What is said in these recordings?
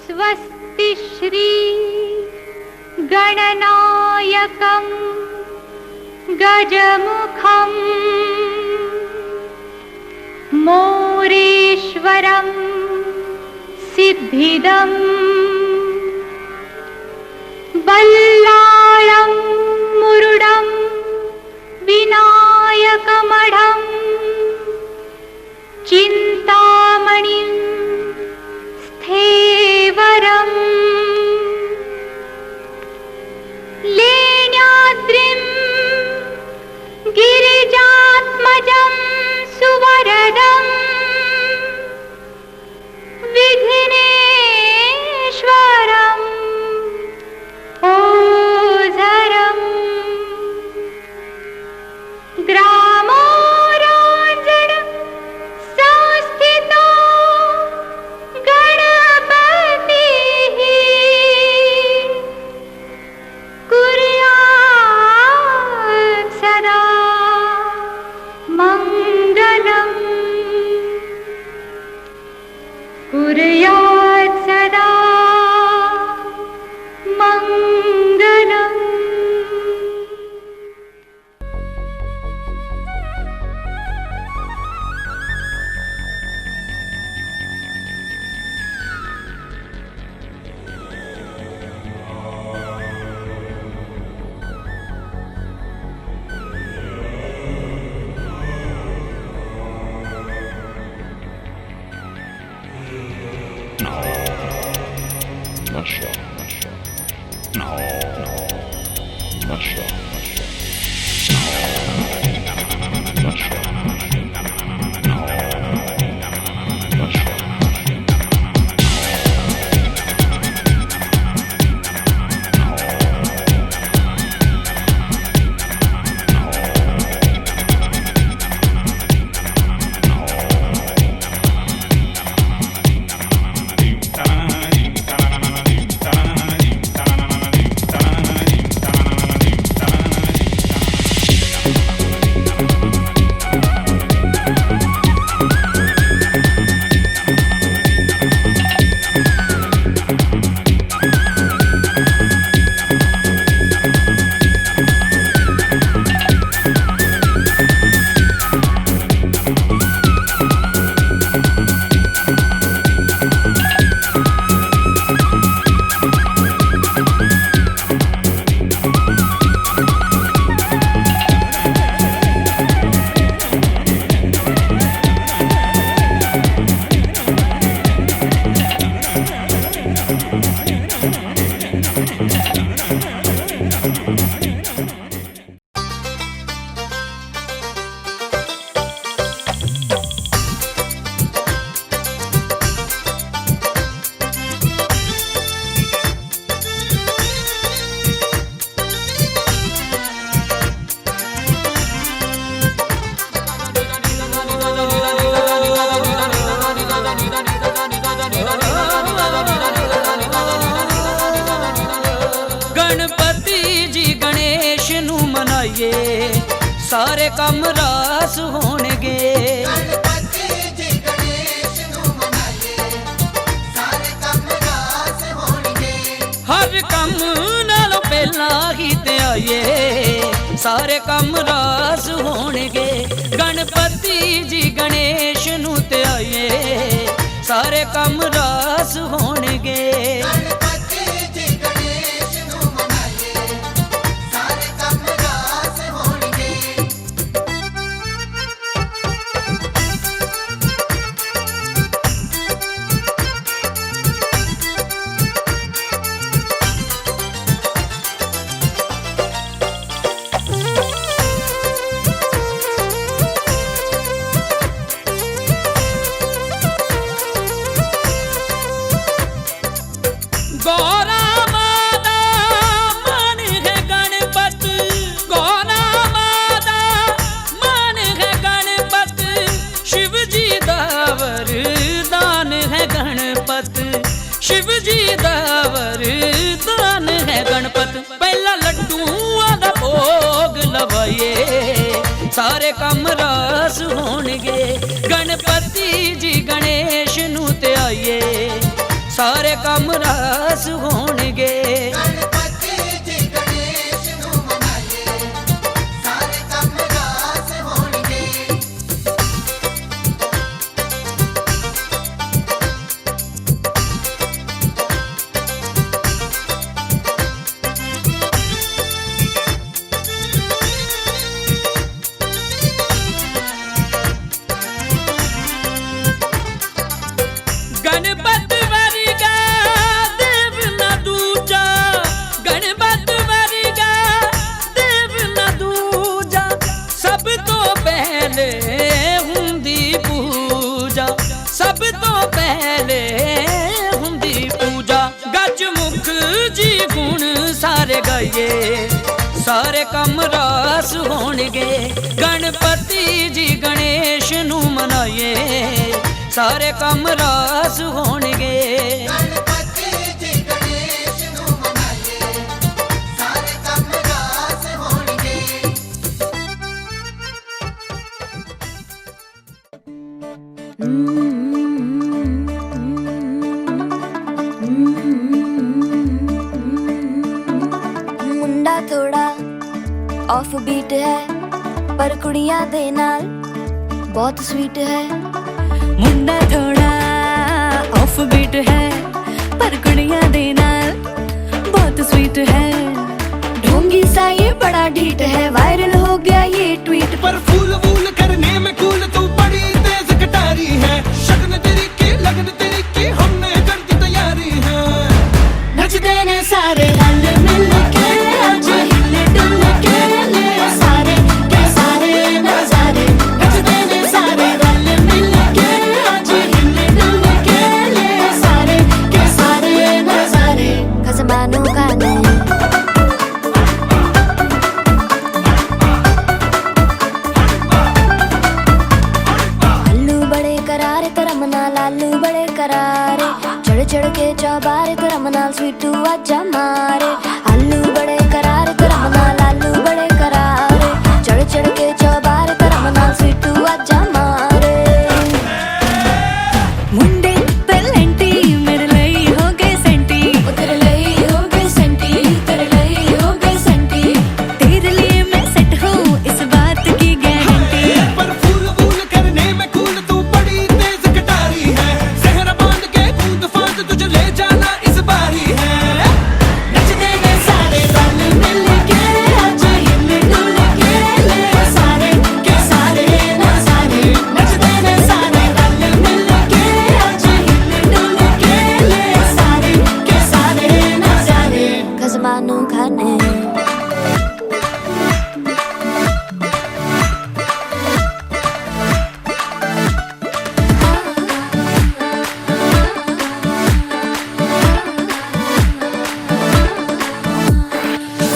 स्वस्ति श्री गणनायकं गजमुखं मोरेश्वरं सिद्धिदं बल्लाळं मुरुडं विनायकमढं चिन्तामणिं स्थेवरं लेण्याद्रिं गिरिजात्मजं सुवरदं विघ्नेश्वरं ओझरं ग्रामोराञ्जन संस्थितो गणपतिः कुर्यात् सदा मङ्गलम् कुर्यात् सदा मङ्गलम्। सारे कम रास होणगे। गणपति जी गणेश नू मनाइए, सारे कम रास होणगे। हर कम नालों पहला ही ते आइए, सारे कम रास होणगे। गणपति जी गणेश नू ते आइए, सारे कम रास होणगे। गौरा माता मान है गणपत, गौरा माता मान है गणपत। शिव जी दा वरदान है गणपत, शिव जी दा वरदान है गणपत। पहला लड्डूआं दा भोग लवाइए, सारे कम रास होणगे। गणपति जी गणेश नू ते आइए, ਸਾਰੇ ਕੰਮ ਰਾਸ ਹੋਣਗੇ। ਗਣਪਤੀ ਜੀ ਗਣੇਸ਼ ਨੂੰ ਮਨਾਈਏ ਸਾਰੇ ਕੰਮ ਰਾਸ ਹੋਣਗੇ। ਗਣਪਤ ਵਰਗਾ ਦੇਵ ਨਾ ਦੂਜਾ, ਗਣਪਤ ਵਰਗਾ ਦੇਵ ਨਾ ਦੂਜਾ, ਸਭ ਤੋਂ ਪਹਿਲੇ ਹੁੰਦੀ ਪੂਜਾ, ਸਭ ਤੋਂ ਪਹਿਲੇ ਹੁੰਦੀ ਪੂਜਾ। ਗੱਜ ਮੁਖ ਜੀ ਗੁਣ ਸਾਰੇ ਗਾਈਏ ਸਾਰੇ ਕੰਮ ਰਾਸ ਹੋਣਗੇ। ਗਣਪਤੀ ਜੀ ਗਣੇਸ਼ ਨੂੰ ਮਨਾਈਏ ਸਾਰੇ ਕੰਮ ਰਾਸ ਹੋਣਗੇ। ਗਣਪਤੀ ਜੀ ਗਣੇਸ਼ ਨੂੰ ਮਨਾਈਏ ਸਾਰੇ ਕੰਮ ਰਾਸ ਹੋਣਗੇ। ਮੁੰਡਾ ਥੋੜਾ ਆਫ ਬੀਟ ਹੈ ਪਰ ਕੁੜੀਆਂ ਦੇ ਨਾਲ ਬਹੁਤ ਸਵੀਟ ਹੈ। ਮੁੰਡਾ ਥੋੜਾ ਆਫ ਬੀਟ ਹੈ ਪਰ ਕੁੜੀਆਂ ਦੇ ਨਾਲ बहुत स्वीट है। ढोंगी सा ये बड़ा ढीठ है, वायरल हो गया ये ट्वीट। पर फूल वूल करने में कूल तू बड़ी तेज कटारी है। शगन तेरी की लगन तेरी की हमने कर दी तैयारी है। नचते ने सारे रल मिल के आज हिले डुल के ले सारे के सारे नजारे। नचते ने सारे रल मिल के आज हिले डुल के ले सारे के सारे नजारे। खजमानों का नहीं आलू बड़े करारे तरम नाल आलू बड़े करारे। चढ़ चढ़ के चौबारे तरम नाल स्वीटू आजा मारे। आलू बड़े करारे तरम नाल आलू बड़े करारे। चढ़ चढ़ के चौबारे तरम नाल स्वीटू आजा मारे। मुंडे पेलेंटी मेरे ਲਈ ਹੋ ਗਏ ਸੈਂਟੀ। ਉਹ ਤੇਰੇ ਲਈ ਹੋ ਗਏ ਸੈਂਟੀ, तेरे ਲਈ ਹੋ ਗਏ ਸੈਂਟੀ। तेरे लिए मैं सेट हूँ इस बात की गारंटी। पर फूल वूल करने में कूल तू बड़ी तेज कटारी है। जहरा बांध के कूद फांद तुझे ले जाना इस बारी है। नचते ने सारे रल मिल के आज हिले डुल के ले सारे के सारे नजारे। नचते ने सारे रल मिल के आज हिले डुल के ले सारे के सारे नजारे। खजमानों खाने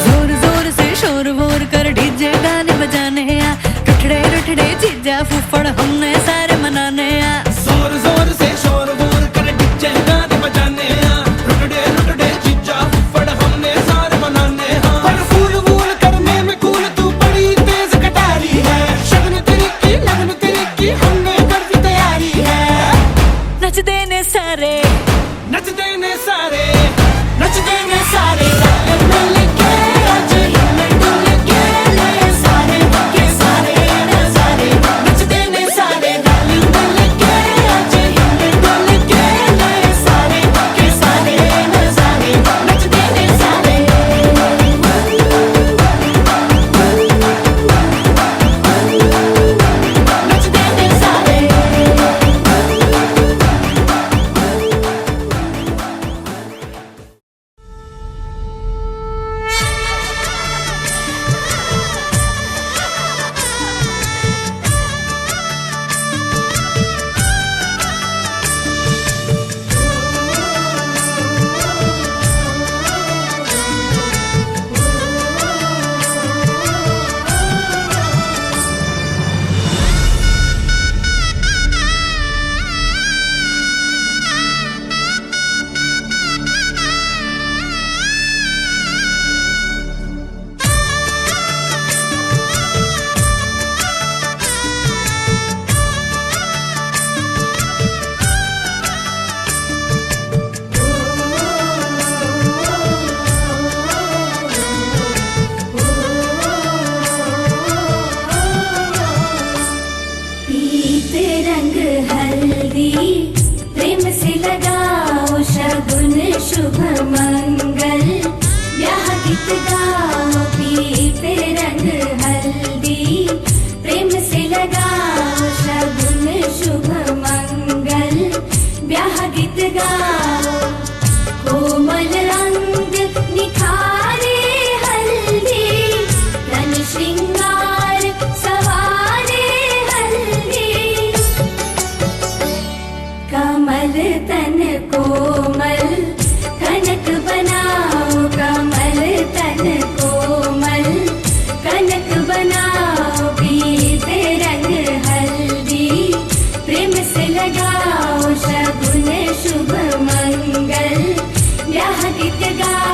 जोर जोर से शोर वोर कर डीजे गाने बजाने आ। रठड़े रठड़े चीजा फूफड़ हमने सारे मनाने आ। जोर जोर से शोर वोर कर डीजे गाने बजाने हैं। रुकड़े रुकड़े जीजा फुफड़ हमने सारे मनाने हैं। पर फूल वूल करने में कूल तू बड़ी तेज कटारी है। शगन तेरी की लगन तेरी की हमने कर दी तैयारी है। नचते ने सारे नचते ने सारे नचते ने सारे रल मिल के आज हिले डुल के ले सारे के सारे नजारे। नचते ने सारे रल मिल के आज हिले डुल के ले सारे के सारे नजारे। नचते ने सारे नचते ने सारे शुभ मंगल ब्याह गीत गाओ पीते रंग हल्दी प्रेम से लगाओ शगुन शुभ मंगल ब्याह गीत गाओ कोमल अंग निखारे हल्दी तन श्रृंगार सवारे हल्दी कमल तन कोमल कनक बनाओ कमल तन कोमल कनक बनाओ पीते रंग हल्दी प्रेम से लगाओ शगुन शुभ मंगल ब्याह गीत गाओ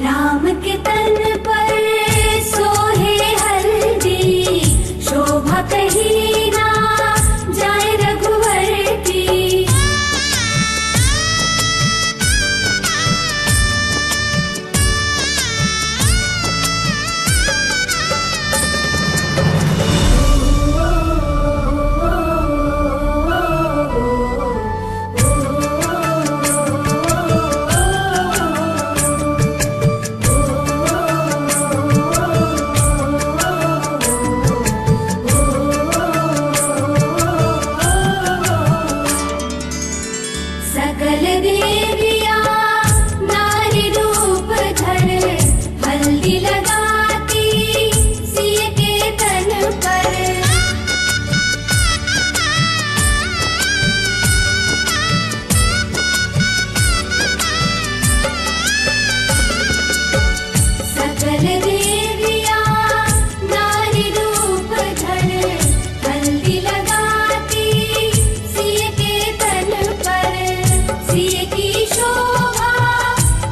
राम के तन पर सोहे हल्दी शोभा कहीं ना जाए रघुवर की सकल देवियां नारी रूप धर हल्दी लगाती सिय के तन पर सकल देवियां नारी रूप धर हल्दी लगाती सिय के तन पर सिय की शोभा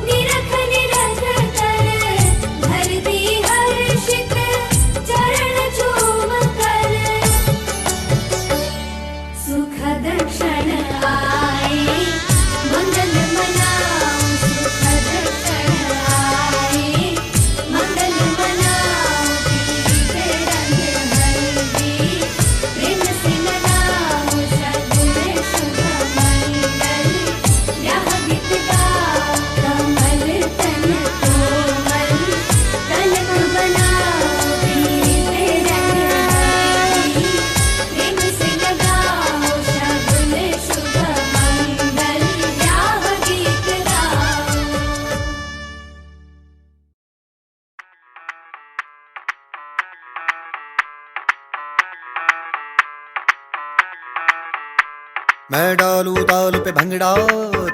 निरख निरख कर धरती हर्षित चरण चूम कर सुखद क्षण आए मंगल मनाओ सुखद क्षण आए मंगल मनाओ पीते रंग हल्दी प्रेम से लगाओ शगुन शुभ मंगल ब्याह गीत गाओ कमल तन कोमल कनक बनाओ पीते रंग हल्दी प्रेम से लगाओ शगुन शुभ मंगल ब्याह गीत गाओ मैं डालू ताल पे भंगड़ा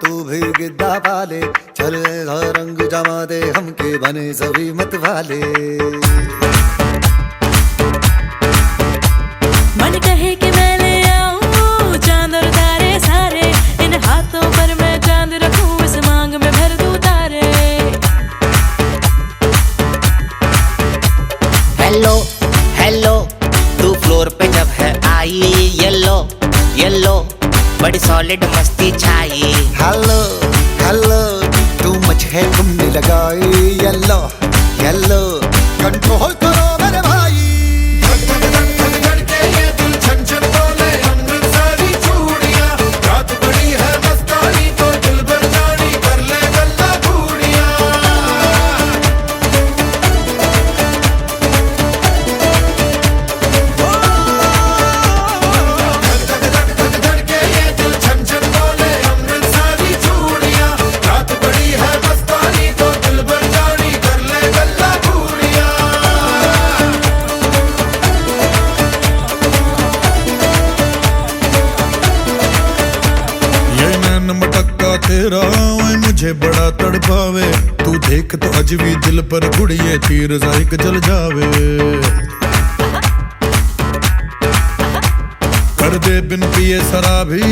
तू भी गिद्दा पाले चल ऐसा रंग जमा दे हमके बने सभी मत वाले मन कहे कि मैं ले आऊं चांद और तारे सारे इन हाथों पर मैं चांद रखूं इस मांग में भर दूं तारे हेलो हेलो तू फ्लोर पे जब है आई येलो येलो बड़ी सॉलिड मस्ती छाई हेलो हेलो तू मच है घूमने लगाई येलो येलो कंट्रोल करो मेरे भाई तेरा ओए मुझे बड़ा तड़पावे तू देख तो अज भी दिल पर गुड़िए तीर जाइक जल जावे कर दे बिन पिए शराबी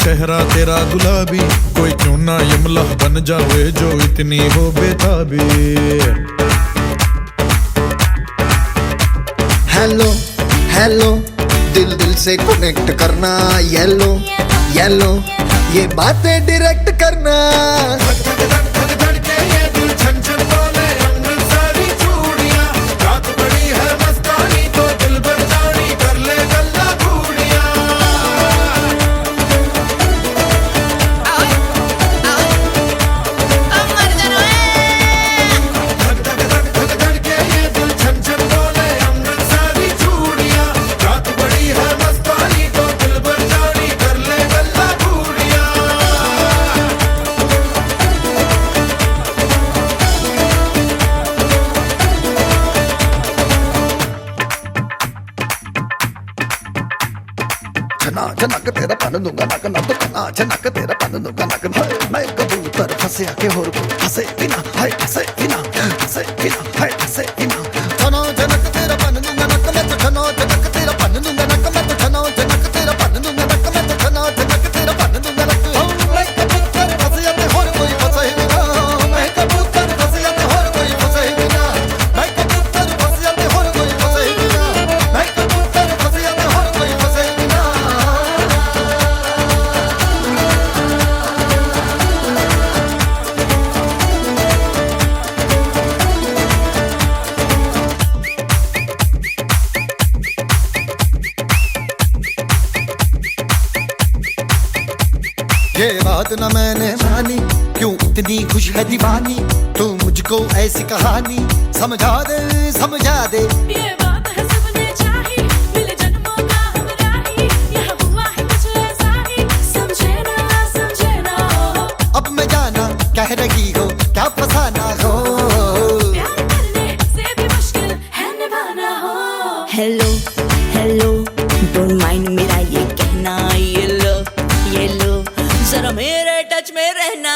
चेहरा तेरा गुलाबी कोई क्यों ना यमला बन जावे जो इतनी हो बेताबी हेलो हेलो दिल दिल से कनेक्ट करना, येलो येलो ये बातें डायरेक्ट करना। झनक तेरा पन दूंगा नक नक खना, झनक तेरा पन दूंगा नक। मैं कबूतर फंसे आके होर को फंसे बिना, हाय फंसे बिना, फंसे बिना, हाय फंसे बिना। छनो झनक तेरा पन दूंगा नक, मैं तो छनो झनक तेरा पन दूंगा नक, मैं तो छनो झनक तेरा पन दूंगा नक, मैं तो छनो झनक तेरा पन दूंगा नक। मैं कबूतर फंसे आके होर कोई फंसे बिना, मैं कबूतर फंसे आके होर कोई फंसे बिना, मैं कबूतर फंसे आके होर कोई फंसे बिना, मैं कबूतर फंसे आके होर कोई फंसे बिना। ये बात न मैंने मानी, क्यों इतनी खुश है दीवानी, तू मुझको ऐसी कहानी समझा दे, समझा दे। ये बात है सबने चाही, मिले जन्मों का हमरा ही, यह हुआ है कुछ ऐसा ही, समझे ना अब मैं जाना कह रही हो, क्या फसाना हो। प्यार करने से भी मुश्किल है निभाना हो। हेलो हेलो डोंट माइंड मेरा ये कहना, ये लो जरा मेरे टच में रहना।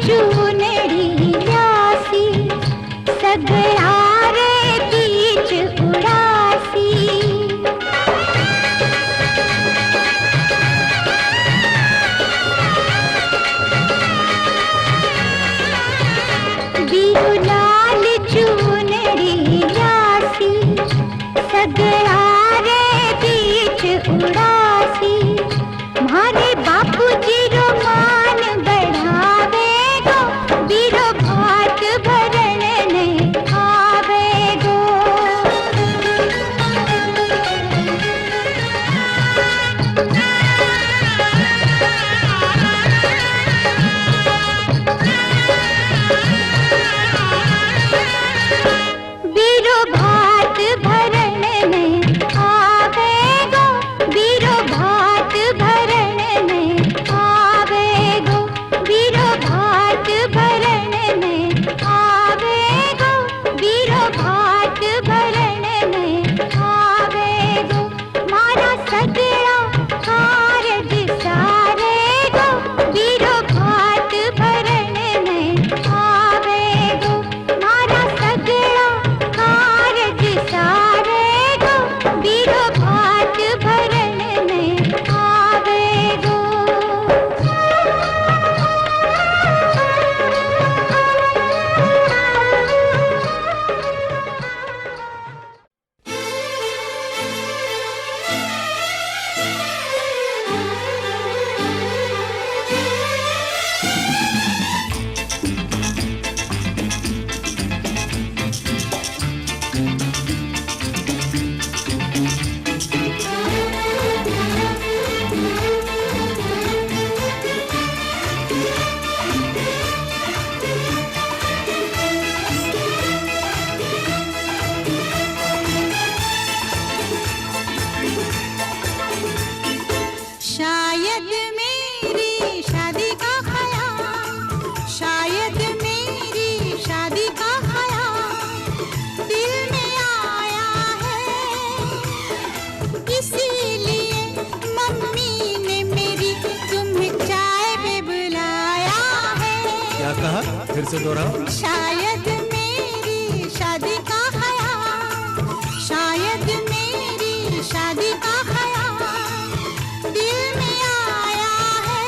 चूनड़ी ल्यासी सगळा रे बीच उडासी बिहुलाल चूनड़ी ल्यासी सगळा रे बीच उडासी मारे बापूजी रो मान बढ़ावे गो बीरो भात भरण ने आवे गो बीरो भात भरण ने आवे गो बीरो भात भरण ने आवे गो बीरो भात भरण ने आवे गो बीरो भात भरण ने आवे गो मारा सगळा कारज सारे गो बीरो भात भरण ने आवे गो मारा सगळा कारज सारे गो बीरो भात भरण ने आवे गो शायद मेरी शादी का ख्याल शायद मेरी शादी का ख्याल दिल में आया है इसीलिए मम्मी ने मेरी तुम्हें चाय पे बुलाया है क्या कहा फिर से दोहराओ शायद मेरी शादी का ख्याल शायद मेरी शादी का ख्याल दिल में आया है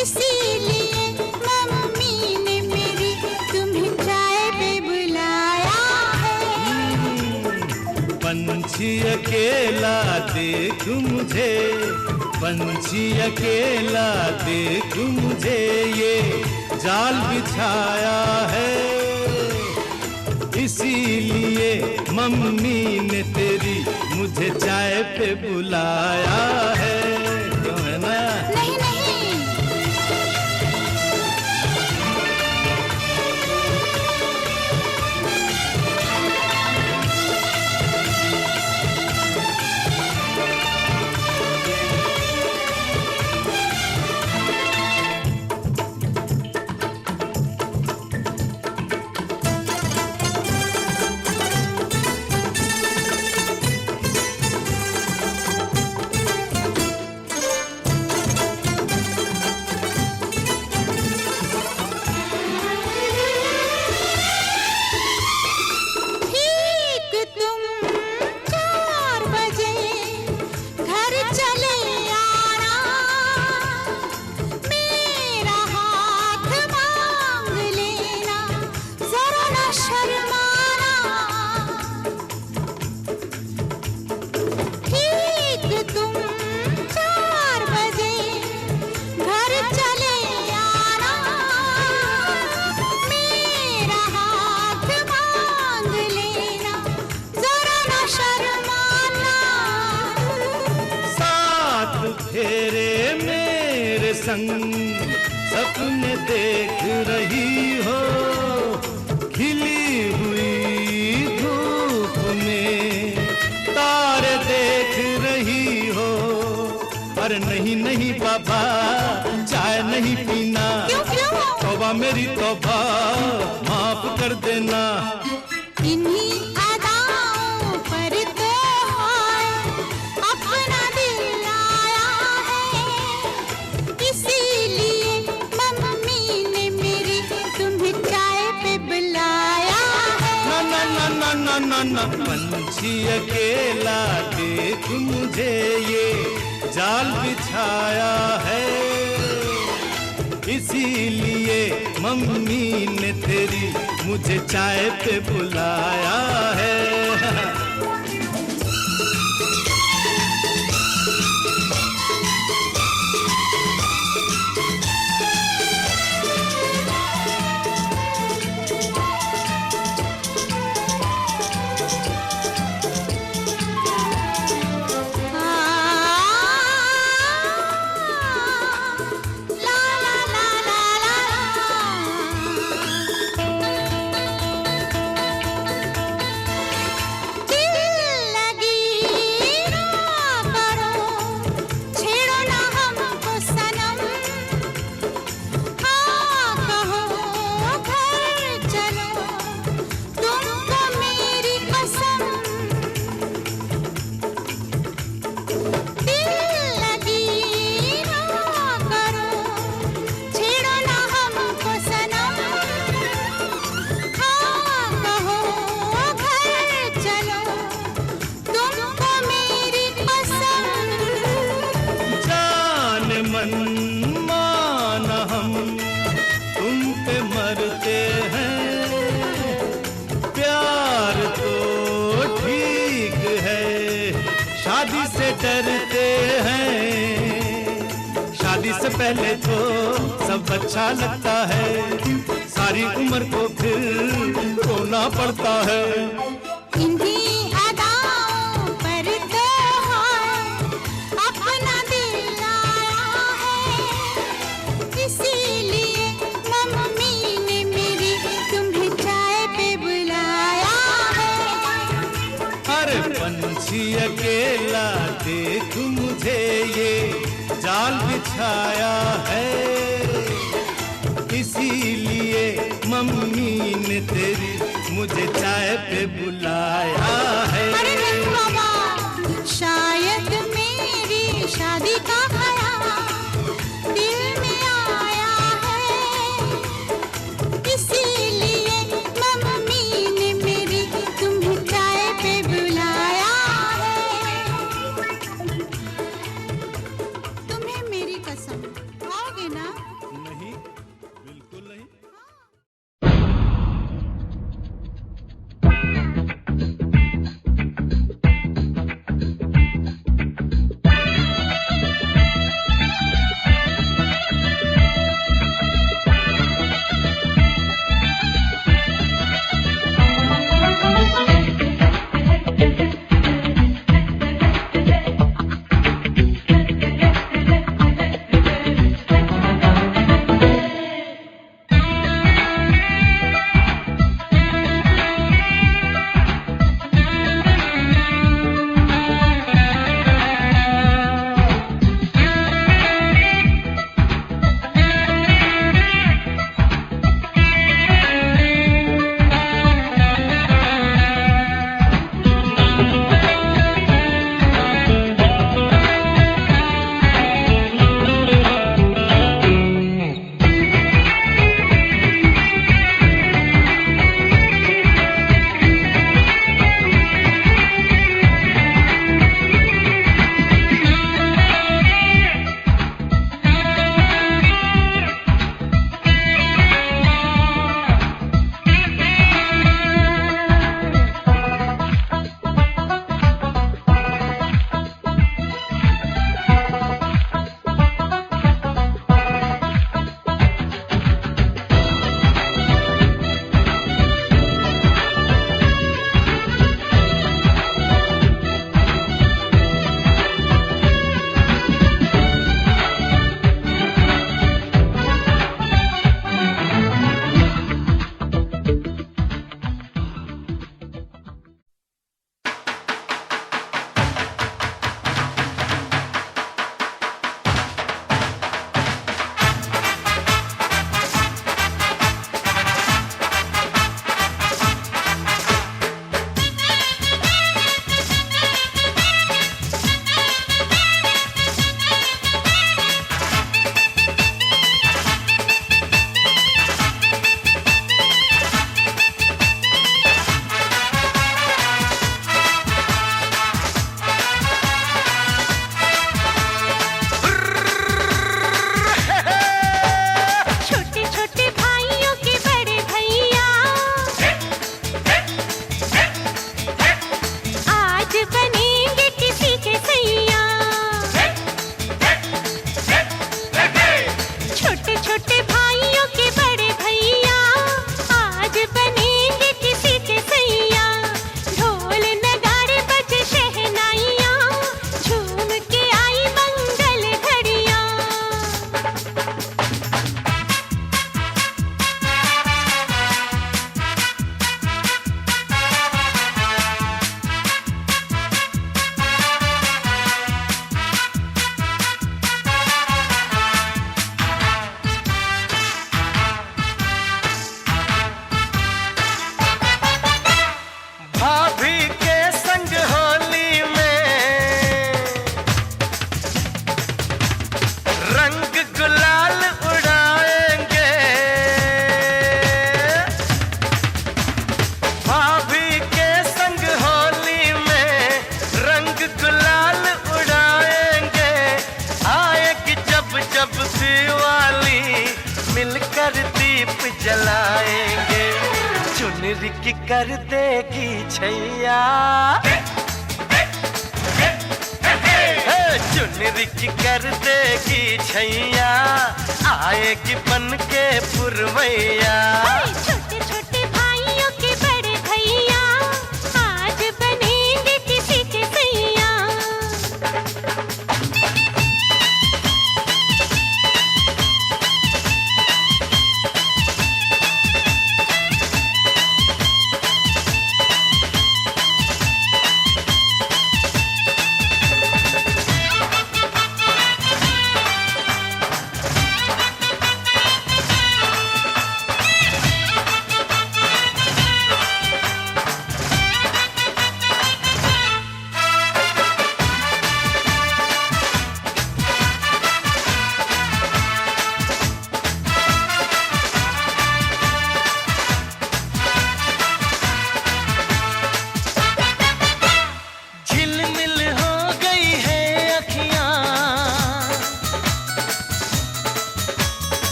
इसीलिए मम्मी ने मेरी तुम्हें चाय पे बुलाया है पंछी अकेला देख मुझे पंछी अकेला देख मुझे ये जाल बिछाया है इसीलिए मम्मी ने तेरी मुझे चाय पे बुलाया है क्यों है ना नहीं नहीं संग सपने देख रही हो, खिली हुई धूप में तारे देख रही हो। अरे नहीं नहीं बाबा चाय नहीं पीना, तौबा मेरी तौबा माफ कर देना। इन्हीं अदाओं पर तो अपना दिल आया है, इसीलिए दीवाना पंछी अकेला देख मुझे ये जाल बिछाया है, इसीलिए मम्मी ने तेरी मुझे चाय पे बुलाया है। शादी से डरते हैं, शादी से पहले तो सब अच्छा लगता है, सारी उम्र को फिर रोना पड़ता है। इन्हीं अदाओं पर तो अपना दिल लाया है, इसीलिए मम्मी ने मेरी तुम्हें चाय पे बुलाया है। अरे पंछी अकेला देख मुझे ये जाल बिछाया है, इसीलिए मम्मी ने तेरी मुझे चाय पे बुलाया है। अरे नहीं बाबा, शायद मेरी शादी का ख्याल दिल में आया है, इसीलिए मम्मी ने मेरी तुम्हें चाय पे बुलाया है। तुम्हें मेरी कसम, आओगे ना? नहीं, बिल्कुल नहीं। दीप जलाएंगे, चुनरी की कर देगी छैया, चुनरी की कर देगी छैया, आएगी बन के पुरवैया। छोटे छोटे भाइयों के बड़े भैया आज बनेंगे किसी के सैया।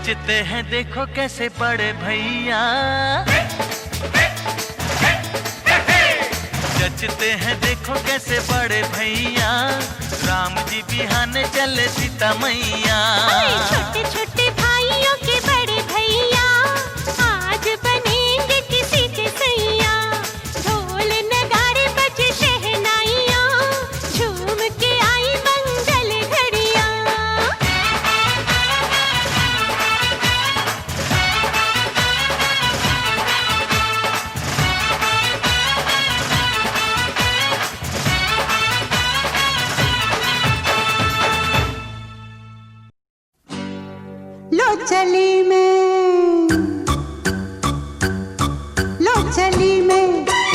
जचते हैं देखो कैसे बड़े भैया, जचते हैं देखो कैसे बड़े भैया, राम जी बिहाने चले सीता मैया। छोटे छोटे भाइयों के बड़े भैया आज बनेंगे किसी के सैया। ढोल नगाड़े बजे शहनाइयाँ, झूम के आई मंगल घड़ियाँ। लो चली मैं, लो चली मैं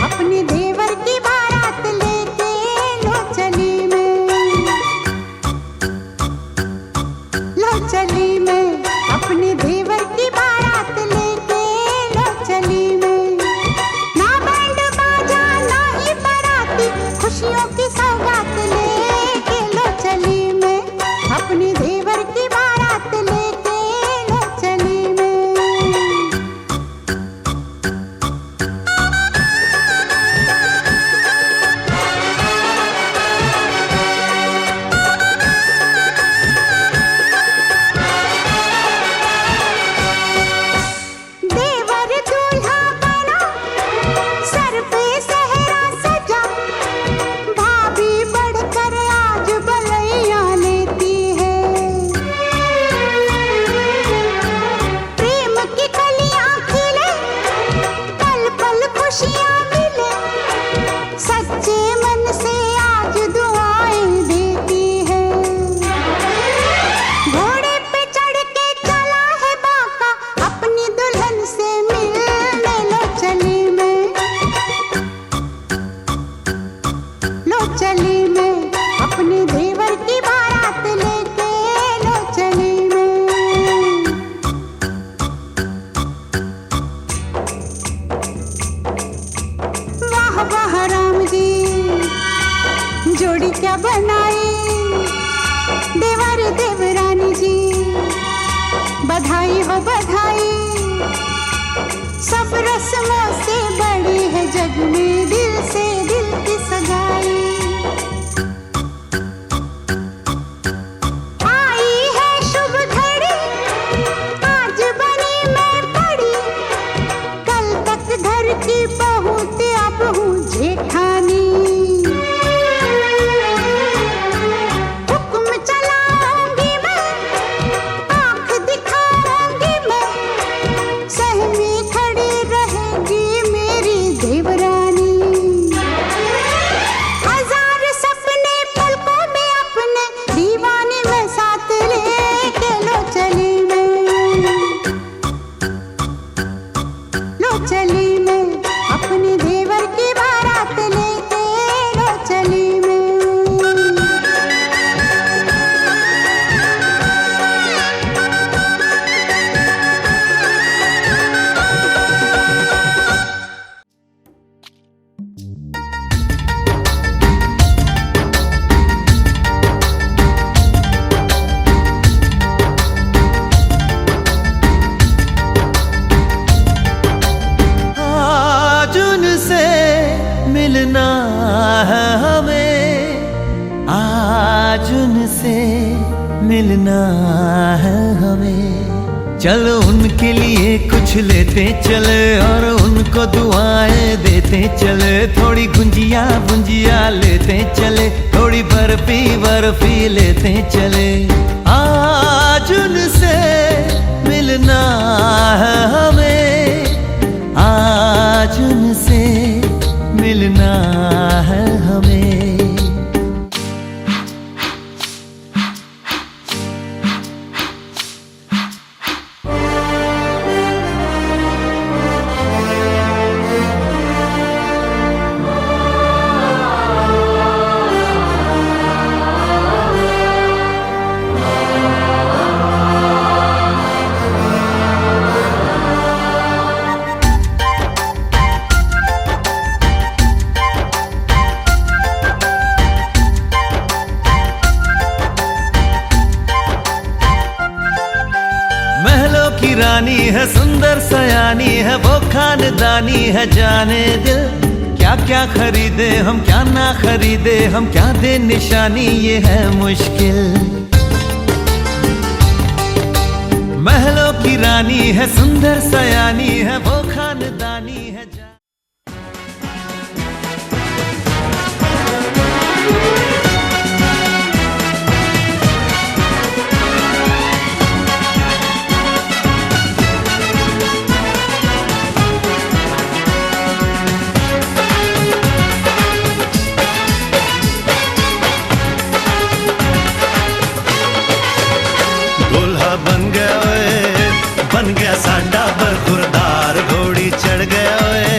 अपने देवर की बारात लेके, लो चली मैं, लो चली मैं अपने देवर की बारात लेके, लो चली मैं। ना बैंड बाजा ना ही बाराती, खुशियों की सौगात लेके, लो चली मैं अपने देवर की बारात लेके। क्या बनाए देवर देवरानी जी, बधाई हो बधाई। सब रस्मों से बड़ी है जग में दिल से दिल की सगाई। आई है शुभ घड़ी आज बनी मैं बड़ी, कल तक घर की बहू ते अब हूँ जेठानी। देवरानी आज उनसे मिलना है हमें। चलो उनके लिए कुछ लेते चले और उनको दुआएं देते चले। थोड़ी गुंजिया गुंजिया लेते चले, थोड़ी बर्फी बर्फी लेते चले। आज उनसे मिलना है हमें, आज उनसे मिलना है हमें। महलों की रानी है, सुंदर सयानी है, वो खानदानी है जाने दिल। क्या क्या खरीदे हम, क्या ना खरीदे हम, क्या दे निशानी, ये है मुश्किल। महलों की रानी है, सुंदर सयानी है, वो खानदानी है बन गया साडा बरखुरदार। घोड़ी चढ़ गया ओए,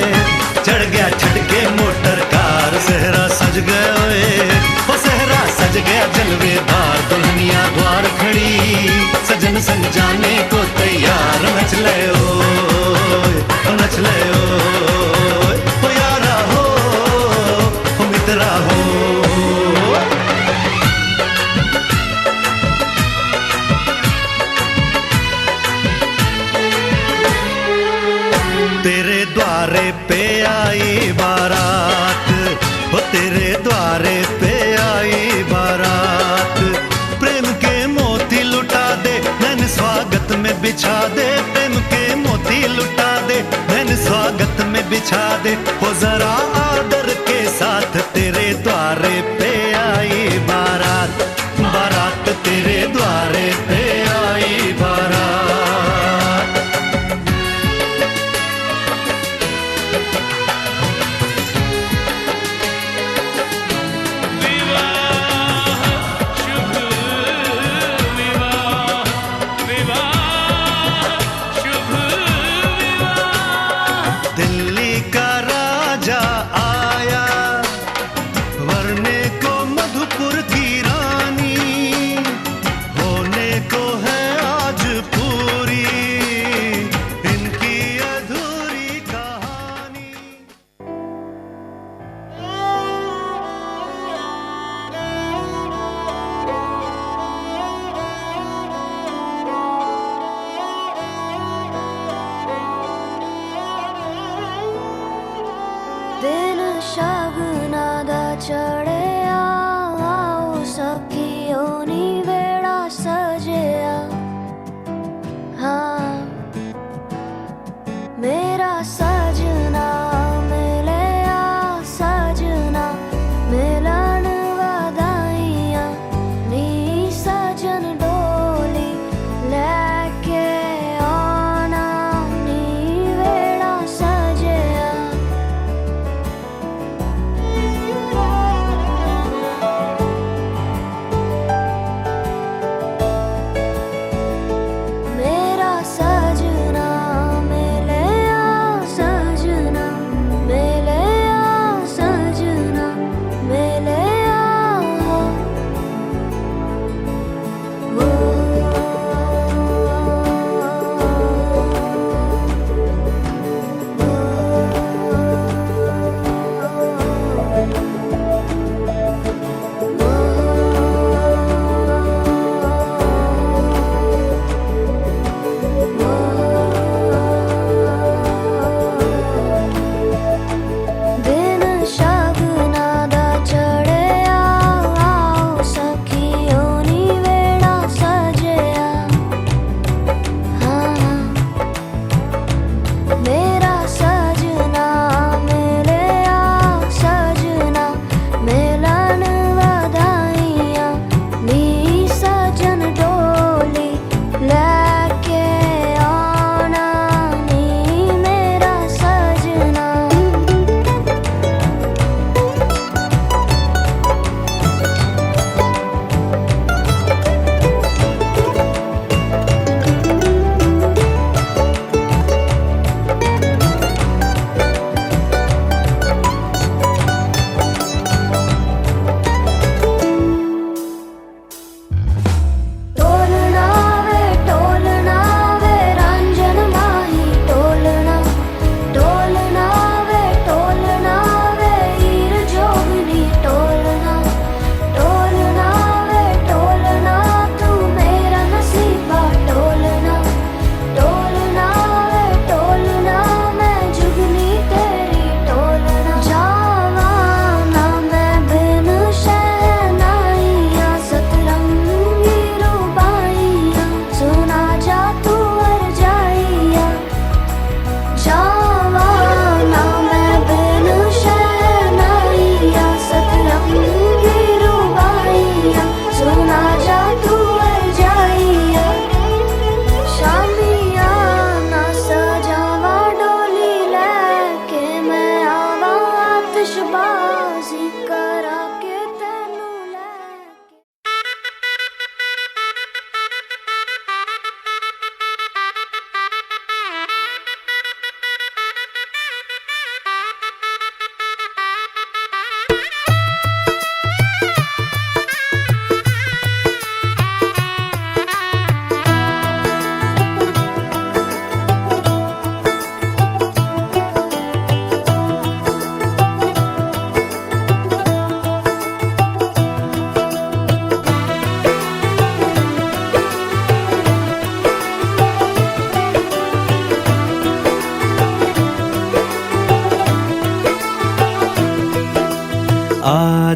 चढ़ गया छड़के मोटर कार। सहरा सज गया ओए, वो सहरा सज गया जलवेदार। दुल्हनिया द्वार खड़ी, सजन संग जाने को तैयार। नच ले ओए, नच ले ओए, ओ यारा हो, ओ मित्रा हो। तेरे द्वारे पे आई बारात, वो तेरे द्वारे पे आई बारात। प्रेम के मोती लुटा दे, मैंने स्वागत में बिछा दे। प्रेम के मोती लुटा दे, मैंने स्वागत में बिछा दे। वो जरा आदर के साथ तेरे द्वारे पे आई बारात। बारात तेरे द्वारे पे आई बारात। दिल्ली का राजा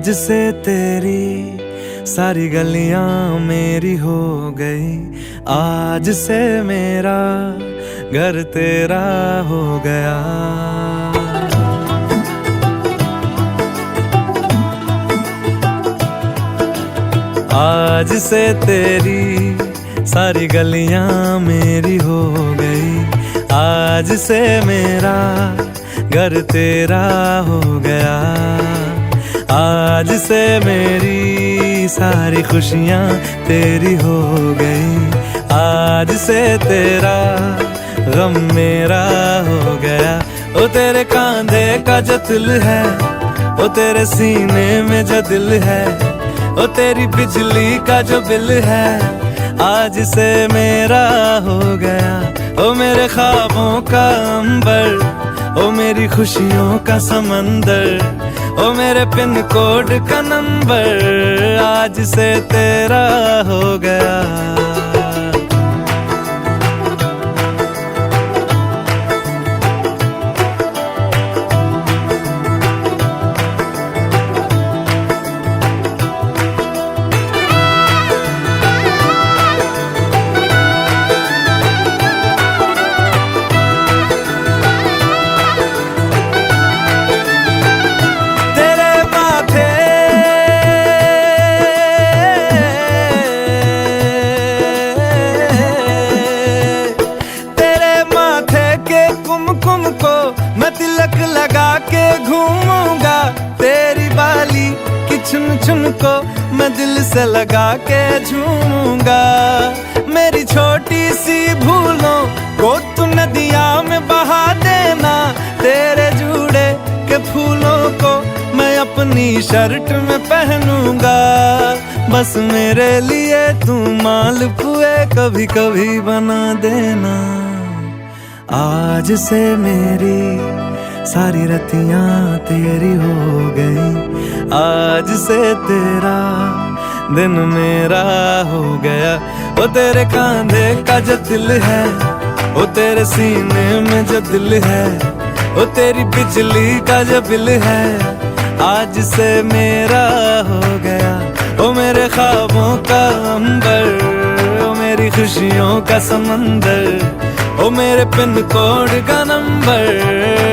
आज से तेरी सारी गलियां मेरी हो गई, आज से मेरा घर तेरा हो गया। आज से तेरी सारी गलियां मेरी हो गई, आज से मेरा घर तेरा हो गया। आज से मेरी सारी खुशियां तेरी हो गई, आज से तेरा गम मेरा हो गया। ओ तेरे कांधे का जो दिल है, ओ तेरे सीने में जो दिल है, ओ तेरी बिजली का जो बिल है, आज से मेरा हो गया। ओ मेरे ख्वाबों का अंबर, ओ मेरी खुशियों का समंदर, ओ मेरे पिन कोड का नंबर, आज से तेरा हो गया। चुन चुन को मैं दिल से लगा के झूमूंगा। मेरी छोटी सी भूलों को तू नदिया में बहा देना, तेरे जूड़े के फूलों को मैं अपनी शर्ट में पहनूंगा। बस मेरे लिए तू मालपुए कभी कभी बना देना। आज से मेरी सारी रतियां तेरी हो गई, आज से तेरा दिन मेरा हो गया। ओ तेरे कांधे का जो दिल है, ओ तेरे सीने में जो दिल है, ओ तेरी बिजली का जो बिल है, आज से मेरा हो गया। ओ मेरे ख्वाबों का अंबर, ओ मेरी खुशियों का समंदर, ओ मेरे पिन कोड का नंबर,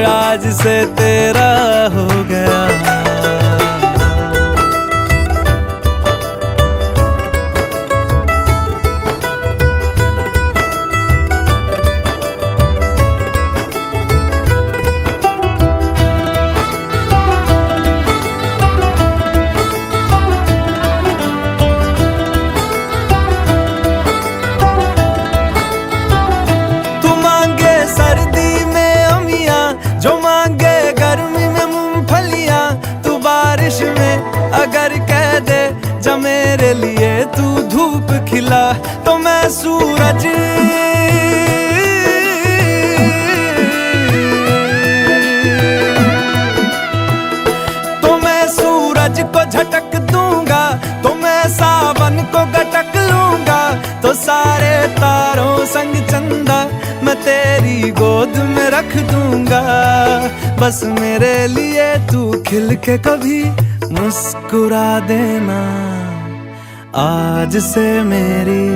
आज से तेरा हो गया। अगर कह दे जब मेरे लिए तू धूप खिला, तो मैं सूरज को झटक दूंगा, तो मैं सावन को गटक लूंगा। तो सारे तारों संग चंदा मैं तेरी गोद में रख दूंगा। बस मेरे लिए तू खिल के कभी मुस्कुरा देना। आज से मेरी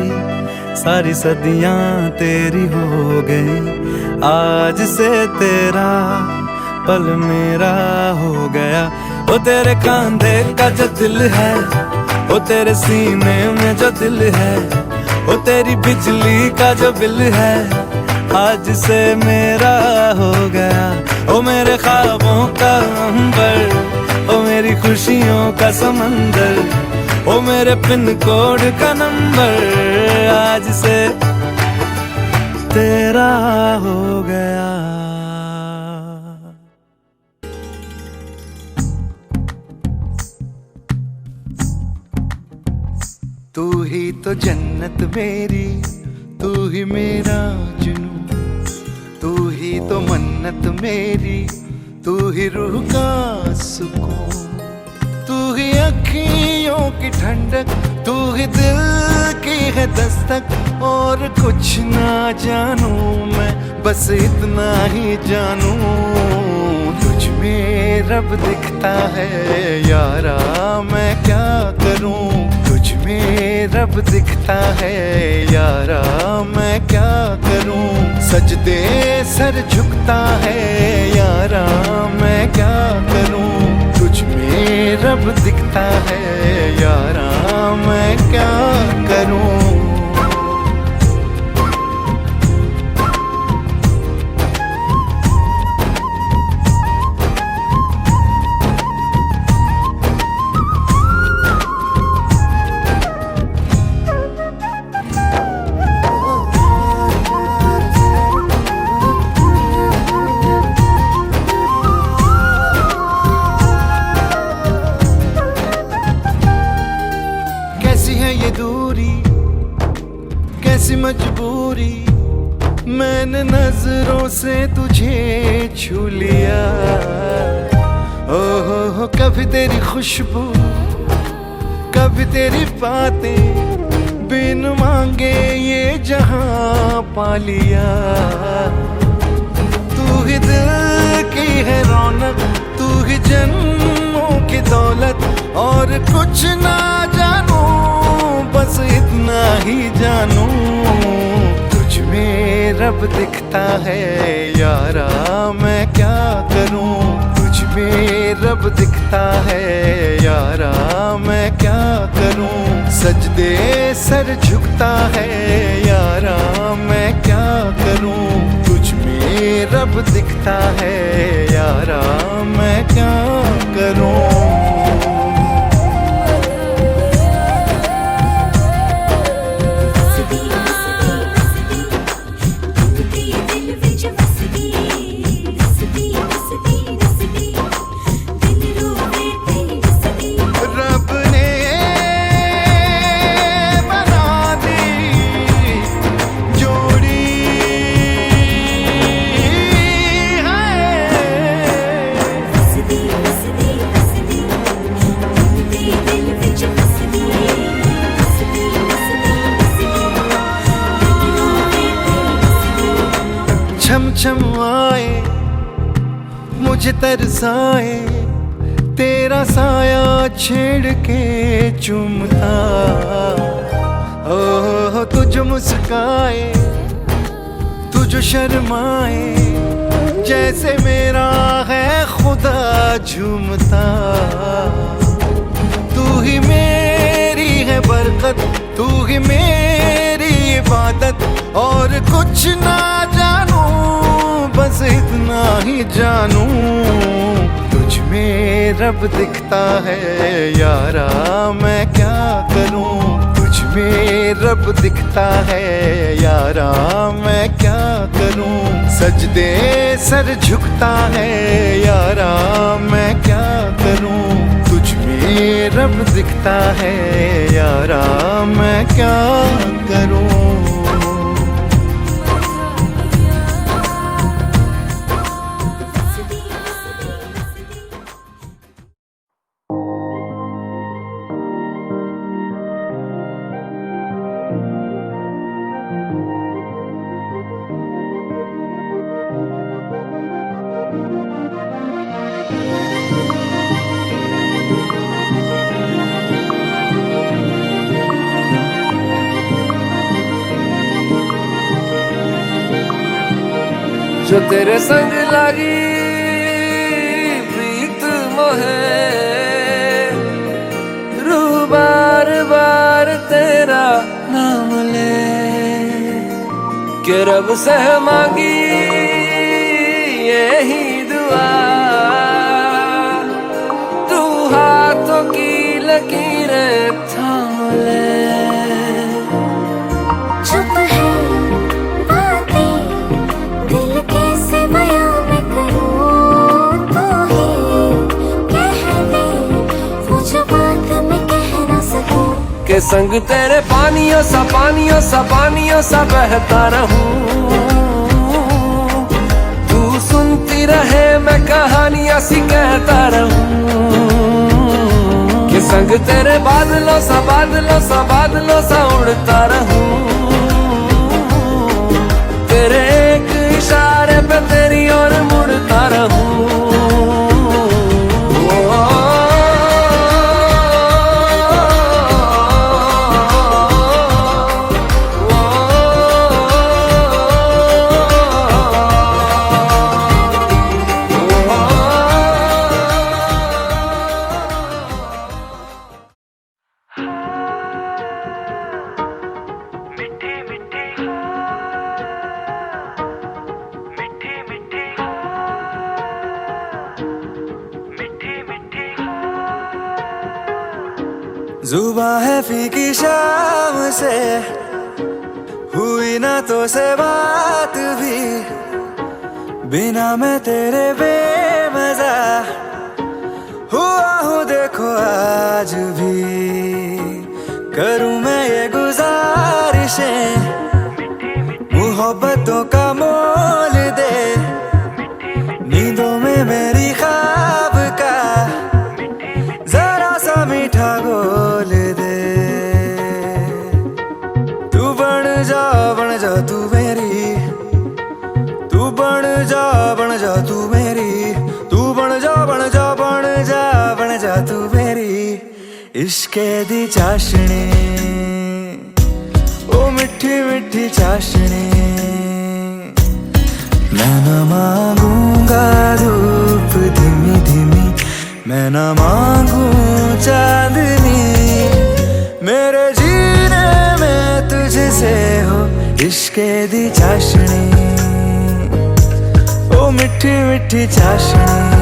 सारी सदियां तेरी हो गई, आज से तेरा पल मेरा हो गया। ओ तेरे कांधे का जो दिल है, ओ तेरे सीने में जो दिल है, ओ तेरी बिजली का जो बिल है, आज से मेरा हो गया। ओ मेरे ख्वाबों का अंबर, ओ मेरी खुशियों का समंदर, ओ मेरे पिन कोड का नंबर, आज से तेरा हो गया। तू ही तो जन्नत मेरी, तू ही मेरा जुनून, तू ही तो मन्नत मेरी, तू ही रूह का सुकून, तू ही अखियों की ठंडक, तू ही दिल की है दस्तक। और कुछ ना जानू मैं, बस इतना ही जानू, तुझ में रब दिखता दिखता है यारा, मैं क्या करूं, तुझ में रब दिखता है यारा, मैं क्या करूं, सजदे सर झुकता है यारा, मैं क्या करूं, तुझ में रब दिखता है यारा, मैं क्या करूं। कैसी मजबूरी, मैंने नजरों से तुझे छू लिया, ओहो कभी तेरी खुशबू, कभी तेरी बातें, बिन मांगे ये जहां पा लिया। तू ही दिल की है रौनक, तू ही जन्मों की दौलत, और कुछ ना जानू बस इतना ही जानू, तुझ में रब दिखता है यारा, मैं क्या करूं, तुझ में रब दिखता है यारा, मैं क्या करूं, सजदे सर झुकता है यारा, मैं क्या करूं, तुझ में रब दिखता है यारा, मैं क्या करूं। छम छम आए मुझे तरसाए, तेरा साया छेड़ के चूमता, ओह तू जो मुस्काए, तू जो शर्माए, जैसे मेरा है खुदा झूमता, तू ही मेरी है बरकत, तू ही मेरी इबादत, और कुछ ना जानू बस इतना ही जानू, तुझ में रब दिखता है यारा, मैं क्या करूं, तुझ में रब दिखता है यारा, मैं क्या करूं, सजदे सर झुकता है यारा, मैं क्या करूं, तुझ में रब दिखता है यारा, मैं क्या करूं। जो तेरे संग लगी प्रीत मोहे, रू बार बार तेरा नाम ले, के रब से मांगी यही दुआ, तू हाथों की लकीरें थाम ले। के संग तेरे पानियों सा बहता रहूं, तू सुनती रहे मैं कहानियां सी कहता रहूं, के संग तेरे बादलों सा उड़ता रहूं, तेरे एक इशारे पे तेरी ओर मुड़ता रहूं, जुबां है फीकी शाम से, हुई ना तो से बात भी, बिना मैं तेरे बेमजा हुआ हूँ देखो आज भी। करूँ मैं ये गुजारिशें, मोहब्बतों का मोल दे, नींदों में मेरी ख्वाब का जरा सा मीठा घोल दे। तू बन जा तू मेरी, तू बन जा तू मेरी, तू बन जा तू मेरी इश्के दी चाशनी, ओ मिठी मिठी चाशनी। मैं न मांगूंगा धूप धीमी धीमी, मैं न मांगू चांदनी, मेरे जीने में तुझसे हो इश्के दी चाशनी, ओ मिठी मिठी चाशनी।